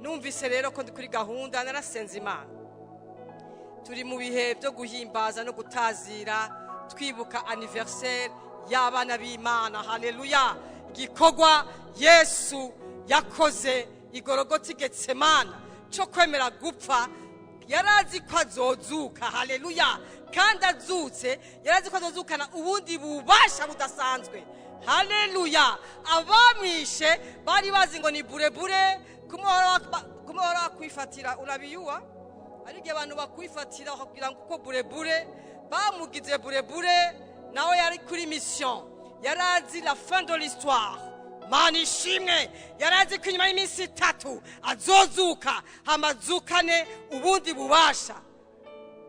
numvise rero ko ndi kuri gahunda narasenze Imana turi mu bihe byo guhimbaza no gutazira twibuka anniversaire y'abana b'Imana. Haleluya. Gikorwa Yesu yakoze igorogoti Getsemana cyo kwemera gupfa, yarazi ko azozuka. Haleluya. Kandi azutse yarazi ko azozukana ubundi bubasha budasanzwe. Haleluya. Abamwishe bari bazi ngo ni burebure kumora kwifatira urabiyuwa ariko abantu bakwifatira bakubwira ngo uko burebure bamugize burebure nawe yari kuri mission, yarazi la fin de l'histoire. Mani shimwe yarazi ko inyuma y'iminsi 3 azozuka hamazukane ubundi bubasha,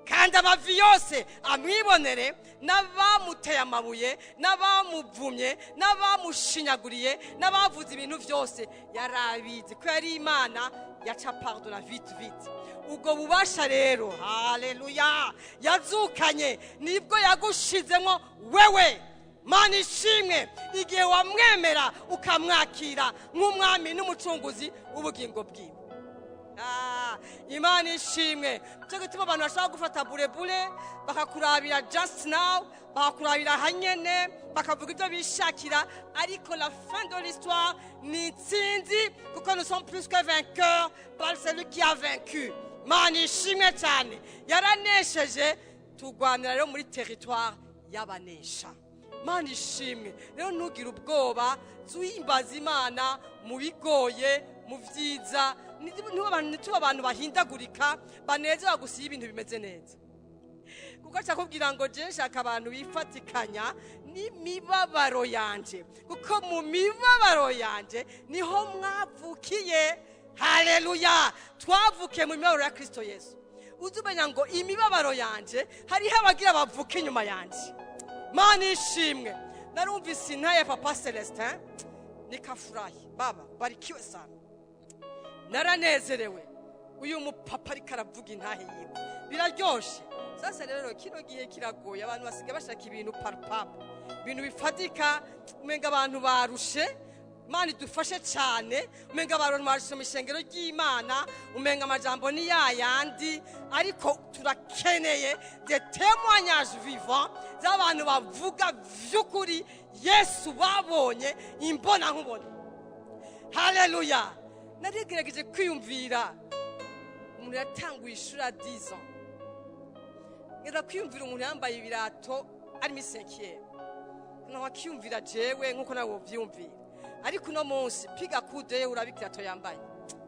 kandi amavi yose amwibonere, n'abamuteye amabuye, n'abamuvumye, n'abamushinyaguriye, n'abavuze ibintu byose yarabizi ko yari Imana yaca pardona vite vite. Ubwo bubasha rero, haleluya, yazukanye nibwo yagushizemo wewe. Mani shimwe igihe wamwemera ukamwakira nk'umwami n'umucunguzi w'ubugingo bwiwe. Imana ishimwe. Cyo gituma abantu bashaka gufata burebure bakakurabira just now, bakakurabira hanyene, bakavuga ibyo bishakira, ariko la fin de l'histoire ni intsinzi, kuko nous sommes plus que vainqueurs par celui qui a vaincu. Mani ishimwe cyane, yaranesheje, tugwanira rero muri territoire y'abanesha. Mani ishimwe rero ntugire ubwoba, zuhimbaza Imana mu bigoye, mu byiza. Niba abantu bahindagurika banezera gusiba ibintu bimeze neza, kuko cyakubwira ngo je nshaka abantu bifatikanya n'imibabaro yanje, kuko mu mibabaro yanje niho mwavukiye. Haleluya. Twavukiye mu mibabaro ya Kristo Yesu. Uzumenya ngo imibabaro yanje hariho abagira bavuka inyuma yanje. Mani ishimwe. Narumvise intaye Papa Celestin nikafurahi. Baba barikiwe sana, naranezerewe. Uyu mupapa ariko aravuga intahe yiwe biraryoshe. Sasa rero kino gihe kiragoye, abantu basigaye bashaka ibintu palpable, ibintu bifatika. Umenga abantu barushe, Imana idufashe cyane. Umenga abantu barushe mu ishengero ry'Imana, umenga amajambo ni yayandi, ariko turakeneye des témoignages vivants z'abantu bavuga vy'ukuri Yesu babonye imbona nkubona. Haleluya. Narigerageje kwiyumvira umuntu yatanguye ishuri 10 ans, ngera kwiyumvira umuntu yambaye ibirato ari misekiye, naho kwiyumvira jewe nkuko nawe uvyumvira. Ariko no munsi piga kude urabikirato yambaye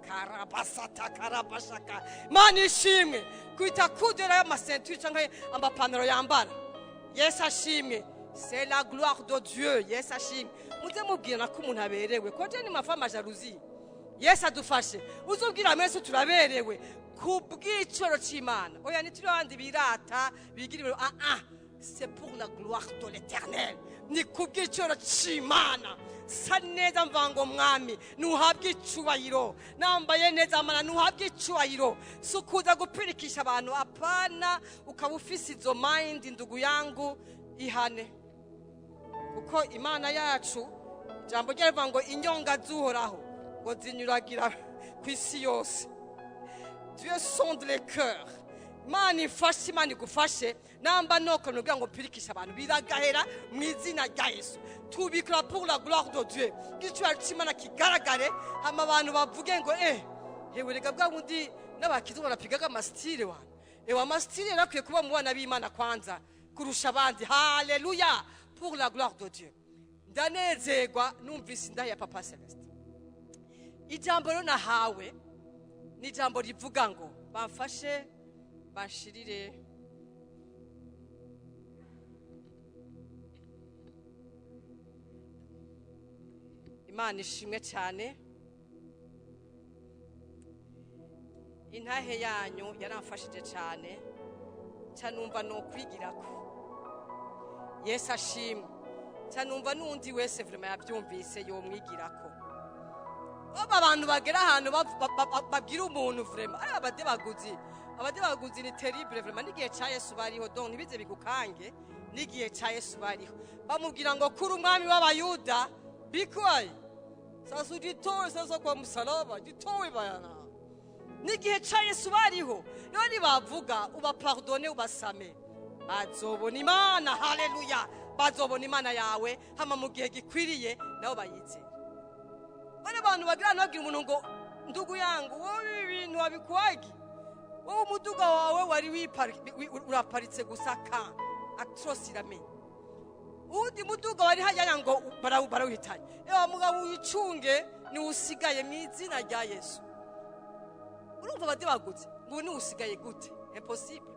karabasata karabashaka. Mani ishimwe kwita kude ya masenture cyangwa amapantaro yambara. Yesu ashimwe. C'est la gloire de Dieu. Yesu ashimwe. Muze mubwira ko umuntu aberewe, ko je ni mafama jalousie. Yesu adufashe. Uzubwira Yesu turaberewe kubw'icoro cy'Imana. Oya nituri abandi birata bigira ibiro. C'est pour la gloire de l'Éternel. Ni kubw'icoro cy'Imana. Saneza mvango mwami nuhabwe icubahiro, nambaye neza Mana nuhabwe icubahiro. Sukuza gupirikisha abantu, apana ukaba ufise izo mind. Ndugu yangu ihane, kuko Imana yacu jambo ryeva ngo inyonga zuhoraho ngo zinyuragira kwisi yose. Dieu sonde les cœurs. Imana ifashe, Imana igufashe. Namba noko nugira ngo pirikisha abantu biragahera mu izina rya Yesu. Tubikora pour la gloire de Dieu. Gicuwa cy'Imana kigaragare, hama abantu bavuge ngo hewe rega bwa bundi n'abakizo barapigaga amastile wana. Ewa amastile nakwiye kuba mu bana b'Imana kwanza kurusha abandi. Haleluya. Pour la gloire de Dieu. Ndanezerwa numvise indahe ya Papa Celestin. Ijambo rero nahawe ni ijambo rivuga ngo bamfashe banshirire Imana ishimwe cyane. Intahe yanyu yaramfashije cyane, cyanumva no kwigirako. Yesu ashimwe. Cyanumva nundi wese vraiment yabyumvise yo mwigirako. Aba abantu bagera ahantu babwira umuntu vraiment ari abadebaguzi ni terrible vraiment. Nigihe cya Yesu bariho, donc nibize bigukange. Nigihe cya Yesu bariho bamubwira ngo kuri umwami w'abayuda bikwaye. Sasa ujitoe sasa kwa msalaba, jitoe bayana. n'igihe ca Yesu bariho rero nibavuga uba pardonne ubasame bazobona Imana. Haleluya, bazobona Imana yawe hama mu gihe gikwiriye nabo bayizeye. Bane abantu bagira nagira umuntu ngo ndugu yangu wowe ibintu wabikwagi, wowe umuduga wawe wari uraparitse gusa ka atrosi ramenye, undi muduga wari hajya ngo barawuhitanye. Ewa mugabo uyicunge ni usigaye mu izina rya Yesu. Urumva bade bagutse ngo ni usigaye gute? Impossible.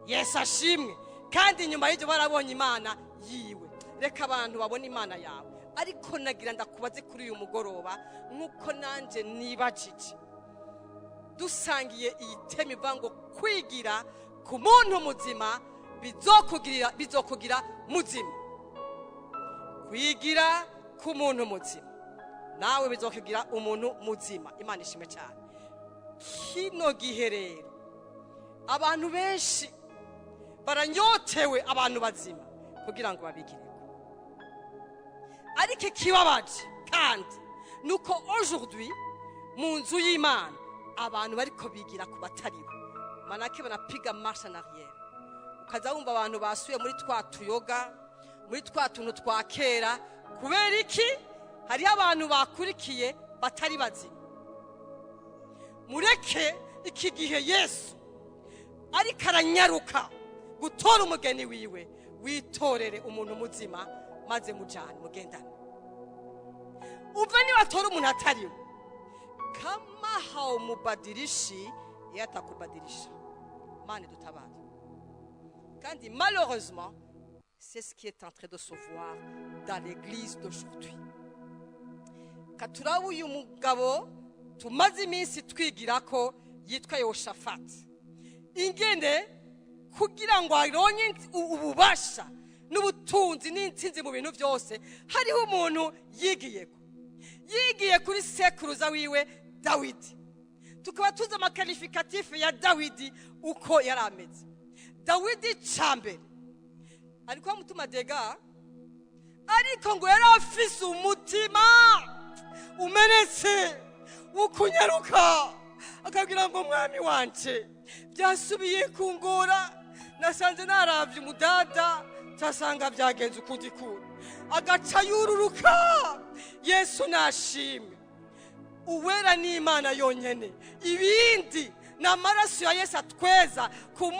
Yesu ashimwe. Kandi nyuma y'ibyo barabonye Imana yiwe. Reka abantu babone Imana yawe. Ariko nagira ndakubaze kuri uyu mugoroba nkuko nanje nibajije, dusangiye iyi teme ivango kwigira ku muntu muzima bizokugira muzima. Kwigira ku muntu muzima nawe bizokugira umuntu muzima. Imana ishime cyane. Kino gihe rero abantu benshi baranyotewe abantu bazima kugira ngo babigireko, ariko ikibabaje kandi nuko aujourd'hui mu nzu y'Imana abantu bariko bigira ku bataribo, manake banapiga marche en arrière. Ukaza wumva abantu basuye muri twa tuyoga, muri twa tuntu twa kera. Kubera iki? Hari abantu bakurikiye batari bazima. Mureke iki gihe Yesu ariko aranyaruka gutora umugeni wiwe, witorere umuntu muzima maze mujane mugendane. Uve ni watora umuntu atariwe, kama haumubadilishi yatakubadilisha. Mane dutabara. Kandi malheureusement c'est ce qui est en train de se voir dans l'église d'aujourd'hui. Katurabu uyu mugabo tumaze iminsi twigira ko yitwa Yoshafati, ingene kugira ngo aronye ububasha n'ubutunzi n'intsinzi mu bintu byose, hariho umuntu yigiye kuri sekuruza wiwe Dawidi. Tukaba tuzi amakalifikatifu ya Dawidi uko yari ameze. Dawidi cambere ariko mutuma dega, ariko ngo yari afise umutima umenetse ukunyaruka, akagira ngo mwami wanje byasubiye kungora, nasanze naravye umudada tasanga byagenze ukundi kuri, agaca yururuka. Yesu nashimwe. Uwera ni Imana yonyene, ibindi na maraso ya Yesu atweza ku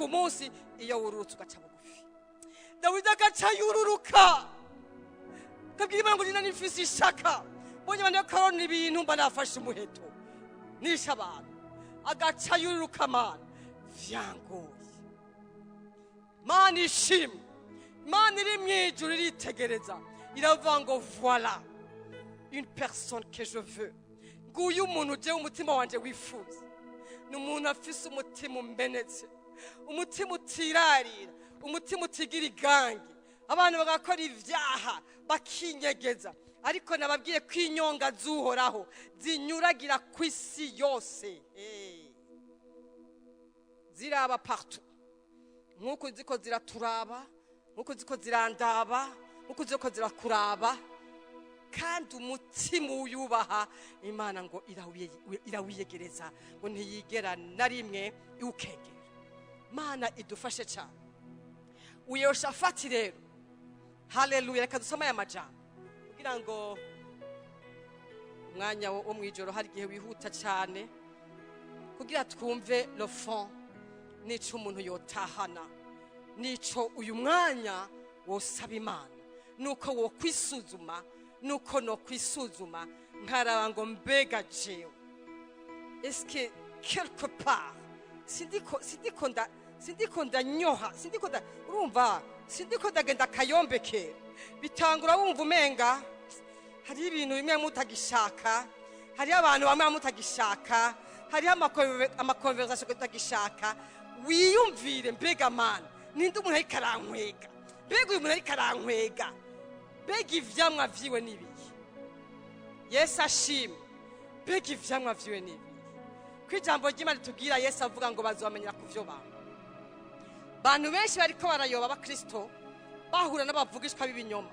munsi iyo wururutse ugaca bugufi. Dawidi agaca yururuka, kabwira Imana ngo nina nifise ishaka, bonye bane karoni ibintu mba nafashe umuheto nisha abantu. Agaca yururuka, Mana vyangoye. Mana ishimwe. Mana iri mwijuru iritegereza, iravuga ngo voilà une personne que je veux. Nguyu umuntu je umutima wanje wifuza, n'umuntu afise umutima umenetse, umutima utirarira, umutima utigira igangi. Abantu bagakora ivyaha bakinyegeza, ariko nababwiye kwinyonga zuhoraho zinyuragira kwisi yose. Ziraba partout, nkuko ziko ziraturaba, nkuko ziko zirandaba, nkuko ziko zirakuraba. Kandi umutima uyubaha Imana ngo irawiyegereza, ngo ntiyigera na rimwe iwukegera. Mana idufashe cyane. Uyoshafati rero, haleluya. Reka dusoma aya majambo kugira ngo umwanya wo mwijoro hari gihe wihuta cyane, kugira twumve le fond nico umuntu yotahana, nico uyu mwanya wosaba Imana, nuko wo kwisuzuma, nuko no kwisuzuma nkaraba ngo mbega jewe est-ce que quelque part sindiko ndanyoha, urumva sindiko ndagenda kayombeke, bitangura wumva umenga hari ibintu bimwe mutagishaka, hari abantu bamwe mutagishaka, hari amakonversation mutagishaka. Wiyumvire mbega Mana ninde umuntu ari karankwega, mbega uyu muntu ari karankwega, mbega ivyamwa vyiwe nibiye. Yesu ashimwe. Mbega ivyamwa vyiwe nibiye. Kwijambo ry'Imana tubwira Yesu avuga ngo bazobamenyera kuvyo banga. Bantu benshi bariko barayoba ba Kristo bahura n'abavugishwa b'ibinyoma,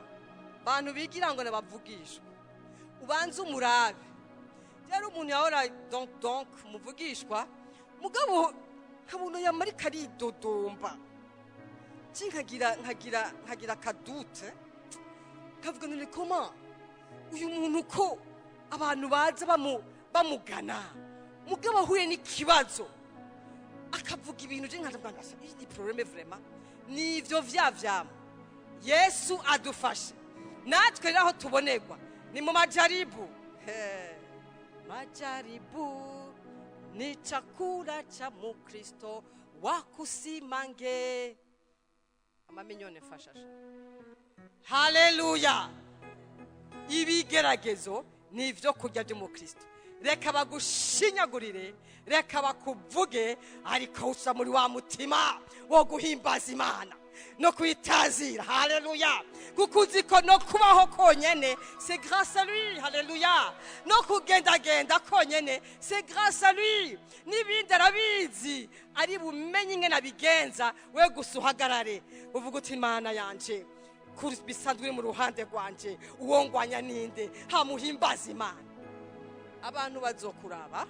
bantu bigira ngo nabavugishwa. Ubanze umurabe rero umuntu yahora donc muvugishwa mugabo nkabona yamarika aridodomba nkagira kadute kavuga none koma uyu muntu ko abantu baza bamugana mugabo ahuye n'ikibazo akavuga ibintu je nkavuga ngasa iyi problème vraiment nivyo vyavyamo Yesu adufashe natwe rero tubonerwa ni mu majaribu majaribu ni chakula cha mukristo wakusimange amaminyone fashasha haleluya ibigeragezo nivyo kurya by'umukristo reka bagushinyagurire reka bakuvuge ariko usa muri wa mutima wo guhimbaza Imana no kwitazira haleluya kukuziko no kubaho konyene c'est grâce à lui haleluya no kugendagenda konyene c'est grâce à lui nibindi arabizi ari bumenye ingene abigenza we gusuhagarare uvuga uti Imana yanje kuri bisanzwe mu ruhande rwanje uwongwanya ninde hamuhimbaza Imana abantu bazokuraba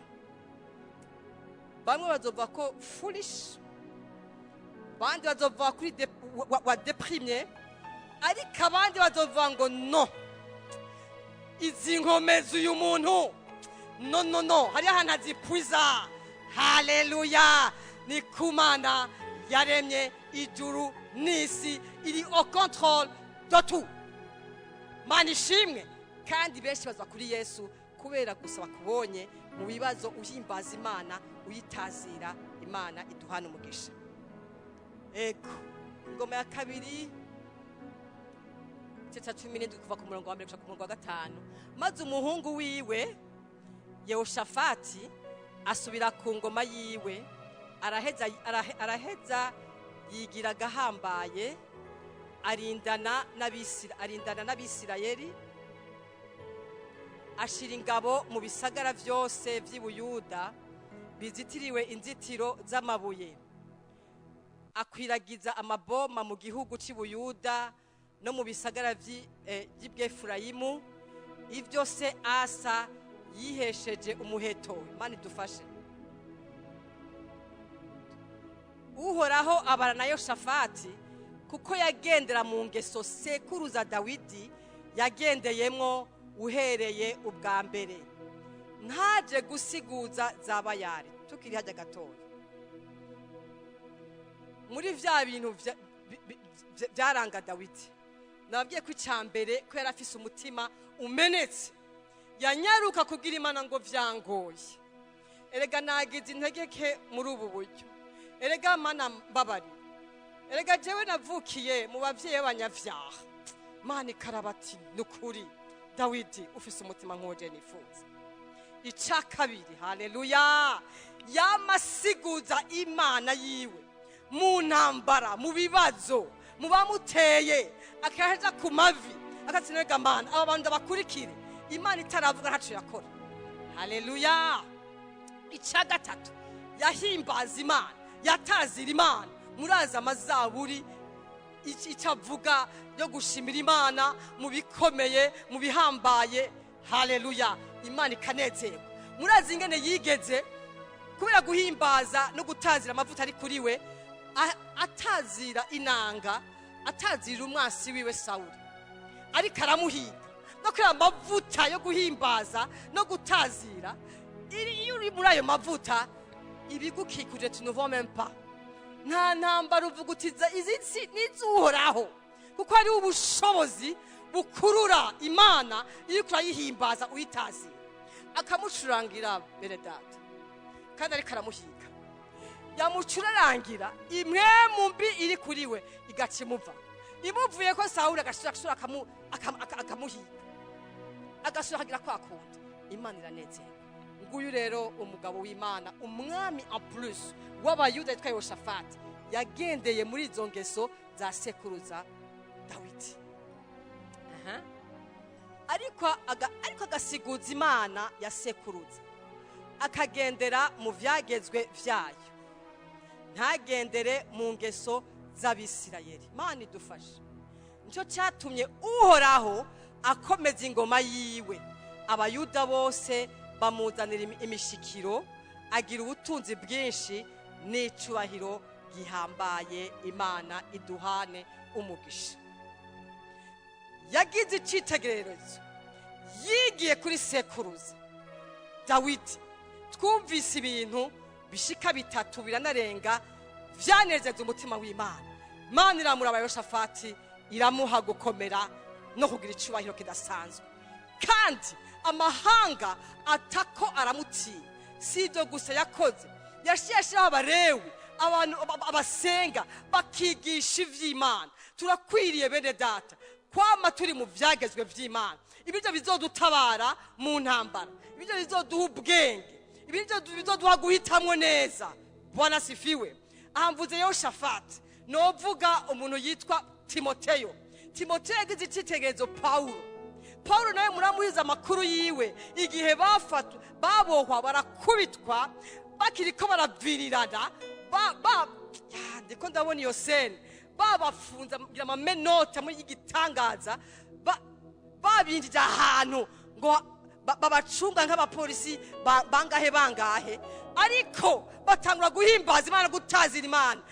bamwe bazova ko foolish bandi bazova kuri wa deprimé ariko abandi bazova ngo no izi nkomezi uyu muntu no hari ahantu azipwiza haleluya ni kumana yaremye ijuru n'isi iri au contrôle de tout manishimwe kandi benshi bazwa kuri Yesu kubera gusa bakubonye mu bibazo uhimbaza Imana uyitazira Imana iduhana umugisha ego ingoma ya kabiri cya 17 kuva ku murongo wa 1 gushika ku murongo wa 5 maze umuhungu wiwe Yehoshafati asubira ku ngoma yiwe araheza yigira gahambaye arindana n'Abisirayeli ashira ingabo mu bisagara byose by'Ibuyuda bizitiriwe inzitiro z'amabuye akwiragiza amaboma mu gihugu cy'Ibuyuda no mu bisagara by'Efurayimu ivyo se Asa yihesheje umuheto Imana idufashe uhoraho abana na Yehoshafati kuko yagendera mu ngeso sekuruza Dawidi yagendeyemwo uhereye ubwa mbere ntaje gusiguza zabayari tukiri hajya gatoya muri vya bintu byaranga Dawidi nabwiye ko icambere ko yarafise umutima umenetse yanyaruka kugira Imana ngo vyangoye erega nagize integeke muri ubu buryo erega Mana mbabari erega jewe navukiye mu bavyeyi b'abanyavyaha Mana ikarabati nukuri Dawidi ufise umutima nkoje nifuza ica kabiri haleluya yamasiguza Imana yiwe mu ntambara mu bibazo mu bamuteye akaja ku mavi akatsinega Mana aba bantu bakurikire Imana itaravuga ntaco yakora haleluya ica gatatu yahimbaza Imana yatazira Imana muraza amazaburi icavuga yo gushimira Imana mu bikomeye mu bihambaye haleluya Imana ikanezerwa murazi ingene yigeze kubera guhimbaza no gutazira amavuta ari kuri we atazira inanga atazira umwasi wiwe Sawuli ariko aramuhiga no kuri amavuta yo guhimbaza no gutazira iyo uri muri ayo mavuta ibigukikuje tu ne vois même pas nta ntambara uvugutiza izi nizuhoraho kuko ari ubushobozi bukurura Imana iyo kurayihimbaza uyitazira akamucurangira beredata kandi ari karamuhiga yamucurarangira imwe mu mbi iri kuri we igacimuva imuvuye ko Sawuli agashira akamuhiga agashiragira kwa kundi Imana iranezerwa nguyu rero umugabo w'Imana umwami en plus w'abayuda yitwa Yehoshafati yagendeye muri izo ngeso za sekuruza Dawidi ariko agasiguza Imana ya sekuruza akagendera mu vyagezwe vyayo ntagendere mu ngeso z'Abisirayeli Imana idufashe nico cyatumye uhoraho akomeza ingoma yiwe abayuda bose bamuzanira imishikiro, agira ubutunzi bwinshi n'icubahiro gihambaye. Imana iduhane umugisha. Yagize icitegererezo, yigiye kuri sekuruza Dawidi. Twumvise ibintu bishika bitatu biranarenga vyanezeza umutima w'Imana. Imana iramuraba Yehoshafati, iramuha gukomera no kugira icubahiro kidasanzwe. Kandi amahanga atako aramutinya. Si ibyo gusa yakoze, yashiraho Abalewi, abantu abasenga bakigisha ivy'Imana. Turakwiriye bene data kwama turi mu vyagezwe vy'Imana. Ibyo bizodutabara mu ntambara, ibyo bizoduha ubwenge, ibyo bizoduha guhitamwo neza. Bwana sifiwe. Ahamvuze Yehoshafati, novuga umuntu yitwa Timoteyo. Timoteyo yagize icitegerezo Paulo nawe muramuhiza amakuru yiwe, igihe babohwa barakubitwa bakiriko baravirirana, ndiko ndabona iyo sene, babafunza mugira amamenota muri igitangaza, babinjije ahantu ngo babacunga nk'abapolisi bangahe, ariko batangura guhimbaza Imana, gutazira Imana,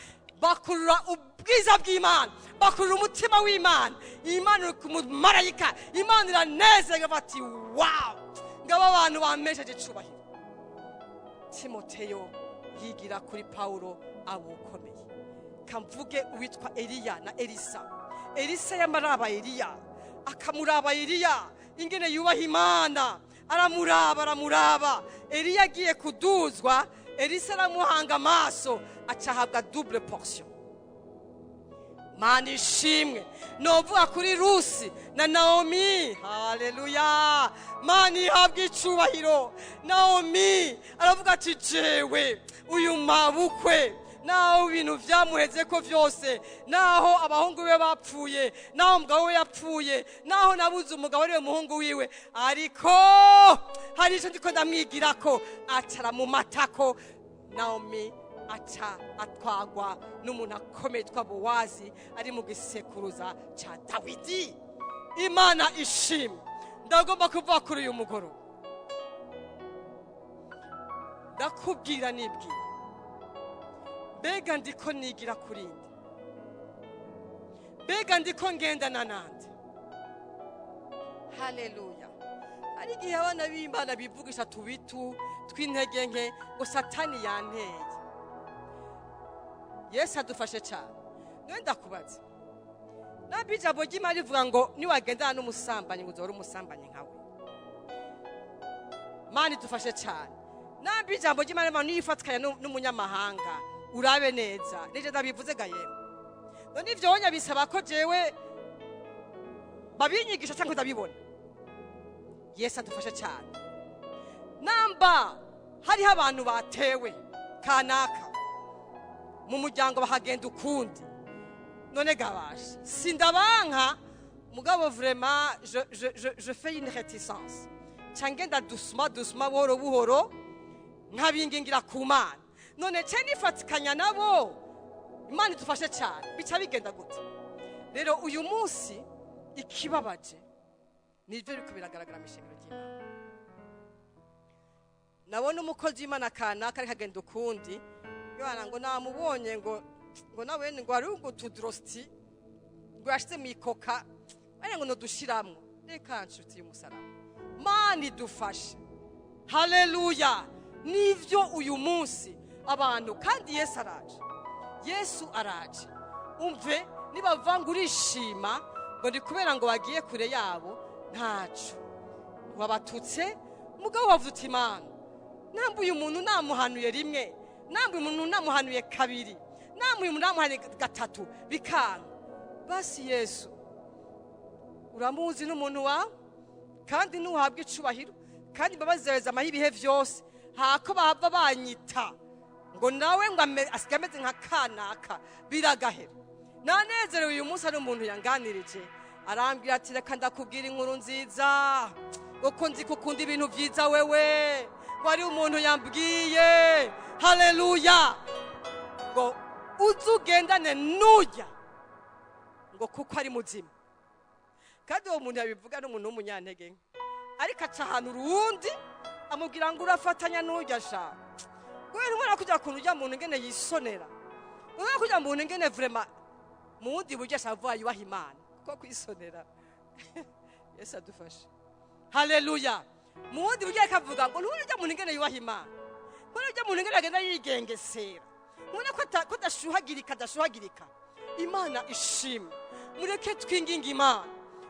bakurura ubwiza bw'Imana, bakurura umutima w'Imana. Imana iri ku marayika, Imana iranezerwa bati wow, ngabo abantu bamesheje icubahiro. Timoteyo yigira kuri Paulo abukomeye. Kamvuge uwitwa Eliya na Elisa. Elisa yamaraba Eliya, akamuraba Eliya ingene yubaha Imana, aramuraba. Eliya agiye kuduzwa, Elisa aramuhanga amaso, acahabwa double portion. Mana ishimwe. Novuga kuri Rusi na Naomi. Haleluya. Mana ihabwa icubahiro. Naomi aravuga ati jewe uyu mabukwe, naho ibintu vyamuheze ko vyose, naho abahungu be bapfuye, naho umugabo we yapfuye, naho nabuze umugabo ari umuhungu wiwe, ariko hari ico ndiko ndamwigirako, acara mu matako. Naomi aca atwagwa n'umuntu akomeye twa Bowazi, ari mu gisekuruza ca Dawidi. Imana ishimwe. Ndagomba kuvuga kuri uyu mugoro, ndakubwira nibwira, mbega ndiko nigira kuri nde? Mbega ndiko ngendana nande? Haleluya. Ari igihe abana b'Imana bivugisha tubitu tw'intege nke ngo Satani yanteye. Yesu adufashe cyane. None ndakubaza, nabi ijambo ry'Imana rivuga ngo niwagendana n'umusambanyi ngo uzore umusambanyi nkawe. Mana idufashe cyane. Nabi ijambo ry'Imana rivuga niyifatikanya n'umunyamahanga, urabe neza. Nije ndabivuze ga yemwe. None ivyo wonya bisaba ko jewe babinyigisha cyangwa ndabibona. Yesu adufashe cyane. Namba hariho abantu batewe kanaka mu muryango bahagenda ukundi, none gabashe sindabanka mugabo vraiment je fais une réticence, cyangenda doucement buhoro nkabingingira ku Mana. None cye nifatikanya nabo, Imana idufashe cyane, bica bigenda gute? Rero uyu munsi ikibabaje nivyo biko biragaragara mishengero ry'Imana. Nabona umukozi w'Imana kanaka ari kagenda ukundi, Yohana ngo namubonye ngo nawe ngo ari utudrosti ngo yashyize mu ikoka, ari ngo nodushiramwo. Reka nshuti y'umusaraba, Mana idufashe. Haleluya. Nivyo uyu munsi abantu, kandi Yesu araje. Umve nibavanga urishima ngo ndi kubera ngo bagiye kure yabo, ntaco wabatutse. Mugabo wavuze Imana, namba uyu muntu namuhanuye rimwe, namba uyu muntu namuhanuye kabiri, namba uyu muntu namuhanuye gatatu, bikanga. Basi Yesu uramuzi n'umuntu wawe, kandi nuhabwa icubahiro, kandi babazereza amahibihe vyose. Hako bahava banyita ngo nawe ngo asigameze nka kanaka, biragahera. Nanezerewe uyu munsi ari umuntu yanganirije, arambwira ati reka ndakubwira inkuru nziza, uko nzi kukunda ibintu vyiza wewe. Wari umuntu yambwiye, haleluya, ngo uzugendane nuya ngo kuko ari muzima. Kandi uwo muntu yabivuga n'umuntu w'umunyantege, ariko aca ahantu urundi amubwira ngo urafatanya n'ujya sha kubera umwana kujya kuntu ujya muntu ngene yisonera umwana kujya muntu ngene vraiment mu wundi buryo ashavuye yubaha Imana kuko kwisonera Yesu adufashe haleluya mu wundi buryo akavuga ngo ntujya muntu ngene yubaha Imana ko ujya muntu ngene agenda yigengesera mubona ko adashuhagirika Imana ishimwe mureke twinginga Imana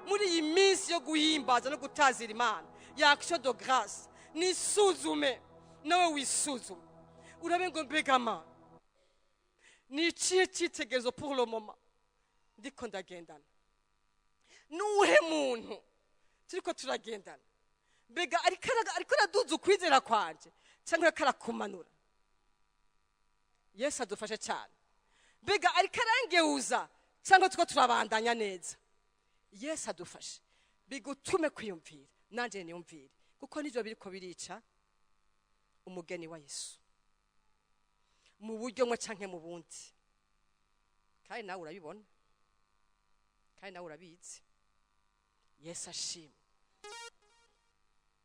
muri iyi minsi yo guhimbaza no gutazira Imana ya action de grâce nisuzume nawe wisuzume urabe ngo mbegama ni ikihe cyitegerezo pour le moment ndiko ndagendana nuhe muntu turiko turagendana mbega ariko raduza ukwizera kwanje cyangwa karakumanura Yesu adufashe cyane mbega ariko arangeuza cyangwa tuko turabandanya neza Yesu adufashe bigutume kwiyumvira nanje niyumvire kuko nivyo biriko birica umugeni wa Yesu mu buryo mwe canke mu bundi kandi nawe urabibona kandi nawe urabizi Yesu ashimwe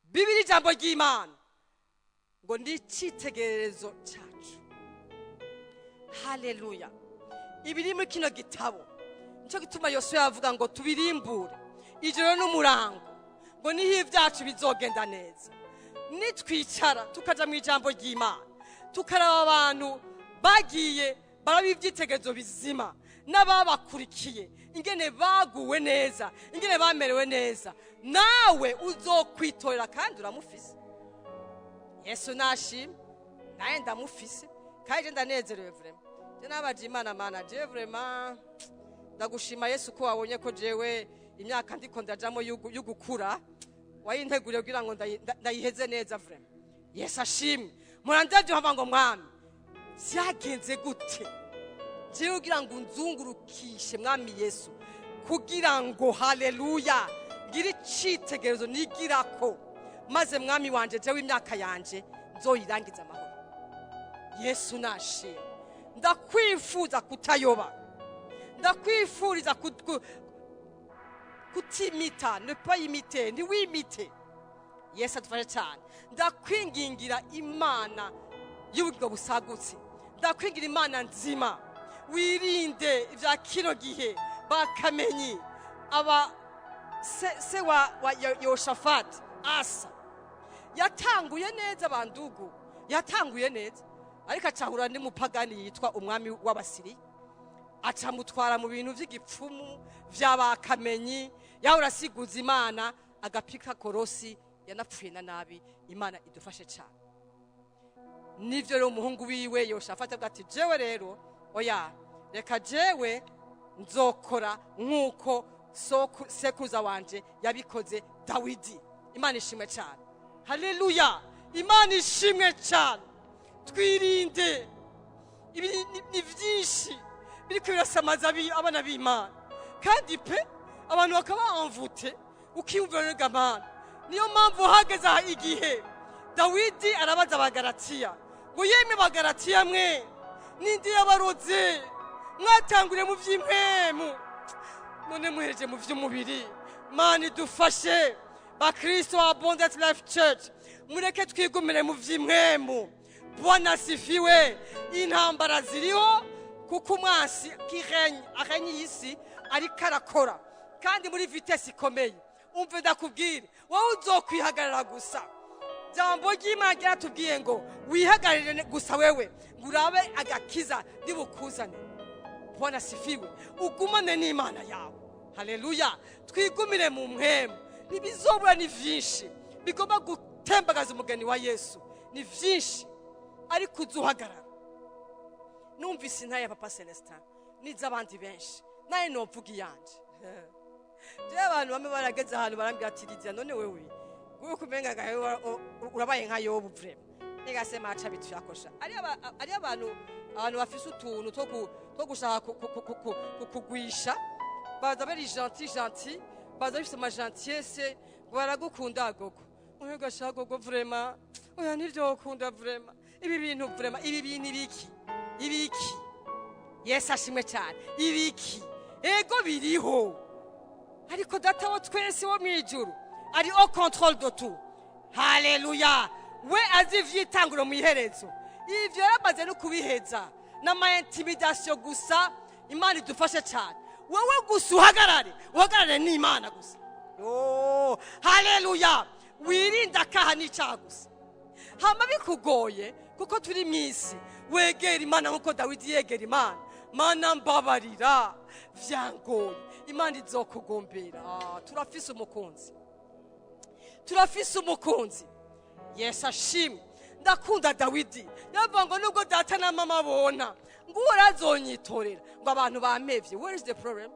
Bibiri jambo ry'Imana ngo ni cyitegererezo cyacu haleluya ibiri mu kino gitabo nico gituma Yosuwa yavuga ngo tubirimbure ijoro n'umurango ngo niho ibyacu bizogenda neza nitwicara tukaja mu ijambo ry'Imana tukaraba abantu bagiye barabivyitegerezo bizima n'ababakurikiye ingene baguwe neza ingene bamerewe neza nawe uzokwitorera kandi uramufise Yesu nashimwe naye ndamufise kandi ndanezerewe vraiment je nabaje Imana mana je vraiment ndagushima Yesu ko wabonye ko jewe imyaka ndiko ndajamo yugukura wayinteguriye kugira ngo ndayiheze neza vraiment Yesu ashimwe murandavyo hava ngo mwami cyagenze gute jewe kugira ngo nzungurukishe mwami Yesu kugira ngo haleluya ngiri citegerezo nigirako maze mwami wanje jewe imyaka yanje nzoyirangiza amahoro Yesu nashimwe ndakwifuza kutayoba ndakwifuriza kutimita ne pas imiter ni wimite Yesu adufashe cyane ndakwingingira Imana y'uburyo busagutse ndakwingira Imana nzima wirinde ibya kino gihe bakamenyi aba se wa Yoshafati Asa yatanguye neza bandugu yatanguye neza ariko acahura n'umupagani yitwa umwami w'Abasiri acamutwara mu bintu by'igipfumu by'abakamenyi yahora asiguza Imana agapika korosi yanapfuye na nabi Imana idufashe cyane nivyo rero umuhungu wiwe Yoshafati avuga ati jewe rero oya reka jewe nzokora nkuko sekuza wanje yabikoze Dawidi Imana ishimwe cyane haleluya Imana ishimwe cyane twirinde ibi ni byinshi biriko birasamaza abana b'Imana kandi pe abantu bakaba envoûté ukiyumvira n'Imana niyo mpamvu hageze igihe Dawidi arabaza abagaratiya ngo yemwe bagaratiya mwe nindi yabaroze mwatangure mu vy'impemu none muhereje mu vy'umubiri Mana idufashe ba Kristo Abundant Life Church mureke twigumire mu vy'impemu Bwana sifiwe intambara ziriho kuko umwasi kirenye yisi ari karakora kandi muri vitesse ikomeye umve ndakubwire wowe uzokwihagarara gusa jambo ry'Imana ryatubwiye ngo wihagarire gusa wewe ngurabe agakiza ndibukuzane Bwana sifiwe ugumane n'Imana yawe haleluya twigumire mu mpemu nibizobura ni vyinshi bigomba gutembagaza umugeni wa Yesu ni vyinshi ariko uzuhagarara numvise ntaye Papa Celestin niza abandi benshi naye novuga iyanje je abantu bamwe barageze ahantu barambwira ati LYDIA none wewe kumenga gahe urabaye nka Yobu vraiment negasema aca bituyakosha ari abantu bafise utuntu two gushaka kugwisha baza bari gentil baza bifise ma gentillesse baragukunda gogo oya gashaka gogo vraiment oya niryo ukunda vraiment ibi bintu vraiment ibi bintu ibiki Yesu ashimwe cyane ibiki ego biriho ariko data wo twese wo mwijuru ari au contrôle de tout haleluya we azi ivy'itanguro mu iherezo. Ivyo yaramaze no kubiheza n'ama intimidation gusa. Imana idufashe cyane. Wowe gusa uhagarare n'Imana gusa. Oh, haleluya. Wirinda kaha n'icyaha gusa. Hama bikugoye kuko turi mwisi, wegera Imana nkuko Dawidi yegera Imana. Mana mbabarira, vyangoye. Imana izokugombera. Turafise umukunzi. Yesu ashimwe. Ndakunda Dawidi. Yavuga ngo nubwo data na mama bona, ngo urazonyitorera. Ngo abantu bamevye. Where is the problem?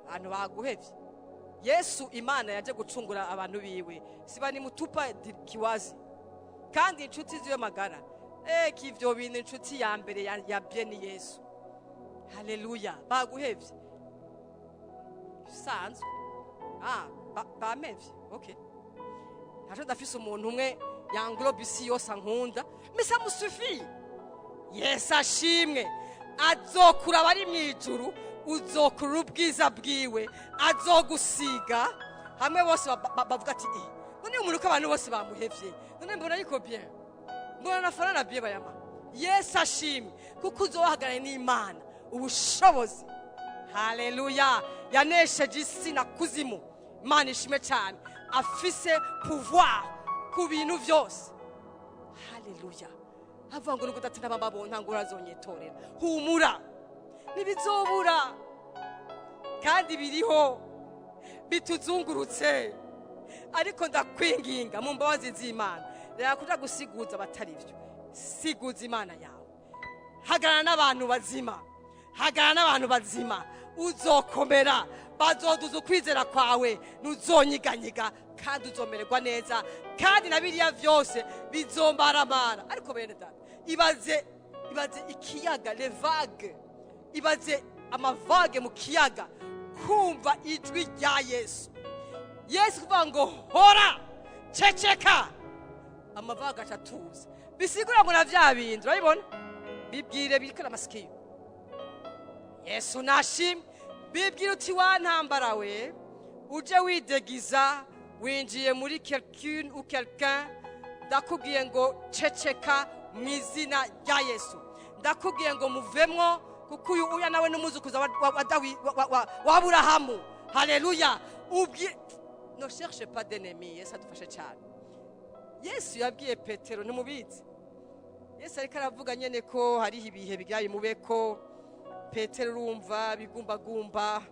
Abantu baguhevye. Yesu Imana yaje gucungura abantu biwe. Siba ni mutupa kiwazi. Kandi inshuti ziwe magara. Kivyo bintu inshuti ya mbere yabye ni Yesu. Haleluya. Baguhevye. Sanzwe. Bamevye. Okay. Haje ndafise umuntu umwe yanglobe isi yose ankunda. Misa musufi. Yesu ashimwe. Azokura bari mwijuru. Uzokura ubwiza bwiwe. Azogusiga. Hamwe bose bavuga ati none umuntu ko abantu bose bamuhevye. None mbona yiko bien. Mbona nafanana bien bayama. Yesu ashimwe. Kuko uzohagarara n'Imana. Ubushobozi. Haleluya. Yanesheje isi na kuzimu. Imana ishimwe cyane. Afise pouvoir ku bintu byose. Haleluya. Avuga ngo nuko datina baba ntango urazonyitorera. Humura. Nibizobura. Kandi biriho bituzungurutse. Ariko ndakwinginga mu mbabazi z'Imana. Reka kuja gusiguza batari byo. Siguza Imana yawe. Hagarana n'abantu bazima. Uzokomera. Bazoduza ukwizera kwawe. Nuzonyiganyiga. Kandi uzomererwa neza. Kandi na biriya vyose bizombaramara. Ariko bene data, ibaze ikiyaga, les vagues. Ibaze amavage mu kiyaga. Kumva ijwi rya Yesu. Yesu kuvuga ngo hora, ceceka. Amavaga atatuza. Bisigura ngo na vya bintu, urabibona? Bibwire bikora amasikiyo. Yesu nashim. Bibwire uti wantambara we. Uje widegiza. Winjiye muri quelqu'un ou quelqu'un. Ndakubwiye ngo ceceka mu izina rya Yesu. Ndakubwiye ngo muvemwo kuko uyu nawe n'umuzukuza wa Aburahamu. Haleluya. Ne cherche pas d'ennemis. Yesu adufashe cyane. Yesu yabwiye Petero numubizi. Yesu ariko aravuga nyene ko hari ibihe bigaye mubeko. Petero urumva bigumbagumba.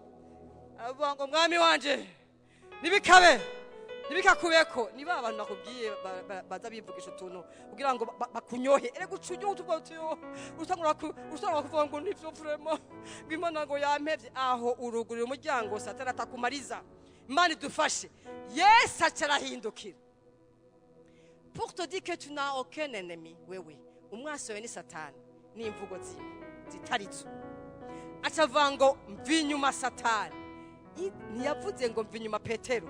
Avuga ngo mwami wanje nibikakubeko niba abantu nakubwiye baza bivugisha utuntu kugira ngo bakunyohe ere gucujyo utubwo utiyo utangura kuvuga ngo nivyo vraiment Imana ngo yampevye aho urugurira umuryango Satani atakumariza. Imana idufashe. Yesu acarahindukira. Pour te dire que tu n'as aucun ennemi. Wewe umwasi we ni Satani n'imvugo zitarizo. Acavuga ngo mvinyuma Satani. Ntiyavuze ngo mvinyuma Petero.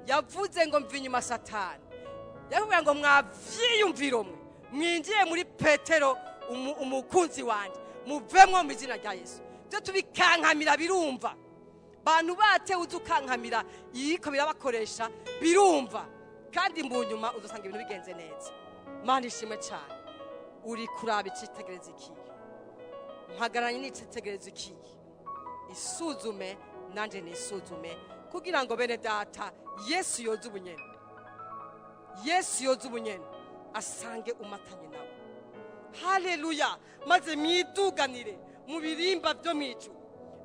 Yavuze ngo mvinyuma Satani. Yavuga ngo mwavyiyumviro mwe. Mwinjiye muri Petero umukunzi wanje. Muvemwo mu izina rya Yesu. Byo tubikankamira birumva. Bantu bate uzukankamira yiko birabakoresha birumva. Kandi mbunyuma uzosanga ibintu bigenze neza. Mana ishimwe cyane. Uri kuraba icitegereza iki. Mpagaranye n'icitegereza iki. Isuzume nanje nisuzume kugira ngo bene data Yesu yoza ubunyene. Yesu yoza ubunyene asange umatanye nawe. Haleluya. Maze mwiduganire mu birimba byo mwijuru.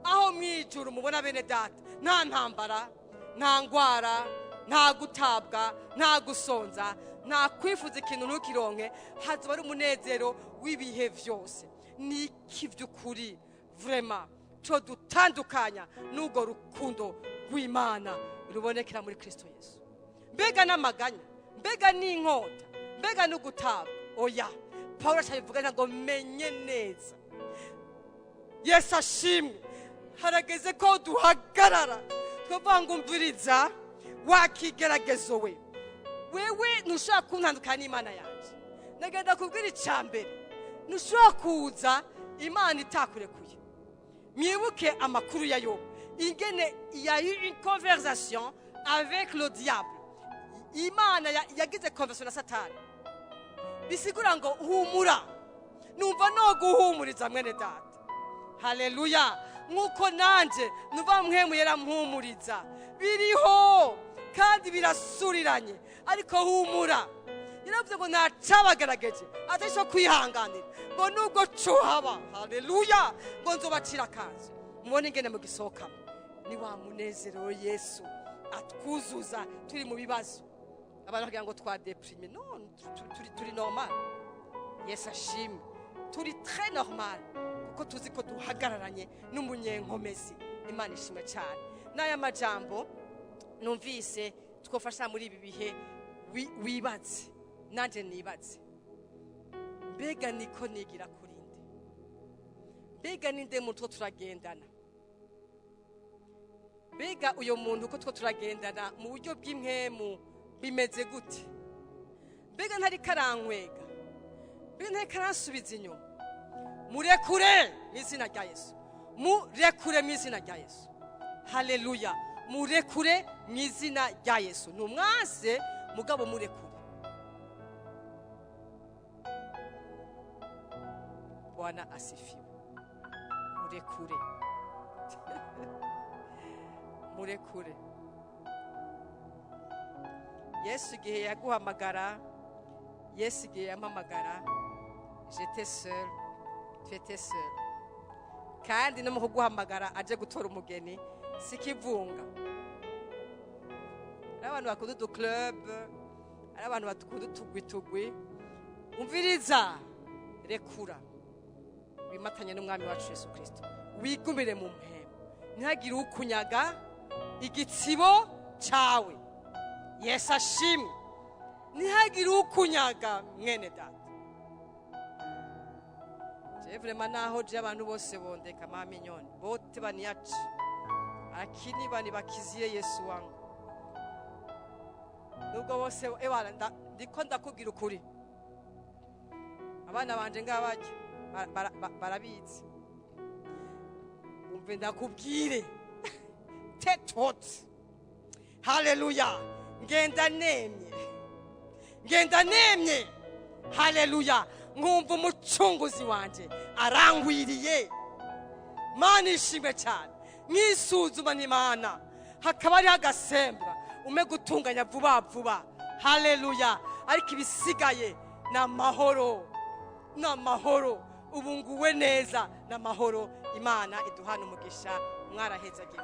Aho mwijuru mubona bene data nta ntambara, nta ngwara, nta gutabwa, nta gusonza, nta kwifuza ikintu ntukironke. Hazoba ari umunezero w'ibihe vyose. Ni kivyukuri vraiment cyo dutandukanya n'ugo rukundo rw'Imana rubonekera muri Kristo Yesu. Mbega n'amaganya, mbega n'inkota, mbega no gutabwa. Oya, Paulo achabivuga ngo menye neza. Yesu ashimwe. Harageze ko duhagarara tuvuga ngo umviriza wakigeragezo wewe ntushaka kuntandukana n'Imana yanje. Nagenda kubwira icambere ntushaka kuza Imana itakurekuye. Mwibuke amakuru ya Yobu. Ingene il y a eu une conversation avec le diable. imana yagize conversation na satani bisigura ngo humura numva no guhumuriza mwene data haleluya nkuko nanje numva mwemu yarampumuriza biriho kandi birasuriranye ariko humura yaravuze ngo nacabagerageje atasho kwihanganira ngo nubwo cohaba haleluya ngo nzobacira kanze mubone ingene mu gisokamo ni wa munezero Yesu atwuzuza turi mu bibazo abantu bagira ngo twadeprime no turi normal Yesu ashimwe turi très normal kuko tuzi ko duhagararanye n'umunyenkomezi Imana ishimwe cyane n'aya majambo numvise twofasha muri ibi bihe wibaze nanje nibaze mbega niko nigira kurinde mbega ninde mutwo turagendana mbega uyo muntu ko two turagendana mu buryo bw'imwemu bimeze gute mbega ntari karankwega mbega ntari karansubiza inyuma murekure mu izina rya Yesu murekure mu izina rya Yesu haleluya murekure mu izina rya Yesu numwase mugabo murekure Bwana asifiwe murekure murekure Yesu igihe yaguhamagara Yesu igihe yampamagara j'étais seul tu étais seul kandi no mu kuguhamagara aje gutora umugeni sikivunga abantu bakunda udu club abantu bakunda utugwi umviriza rekura wimatanye n'umwami wacu Yesu Kristo wigumire mu mpema ntihagire ukunyaga igitsibo cawe Yesu ashimwe ntihagire ukunyaga mwene data je vraiment naho je abantu bose bondeka mama inyoni bote baniyaci akini bani bakiziye Yesu wangu nubwo bose ebana ndiko ndakubwira ukuri abana banje ngabajye barabizi umve ndakubwire tetot haleluya ngenda nemye haleluya nkumva umucunguzi wanje arangwiriye Mana ishimwe cyane nkisuzuma n'Imana hakaba ari hagasembwa ume gutunganya vuba haleluya ariko ibisigaye n'amahoro ubunguwe neza n'amahoro Imana iduhana umugisha mwaraheza gihe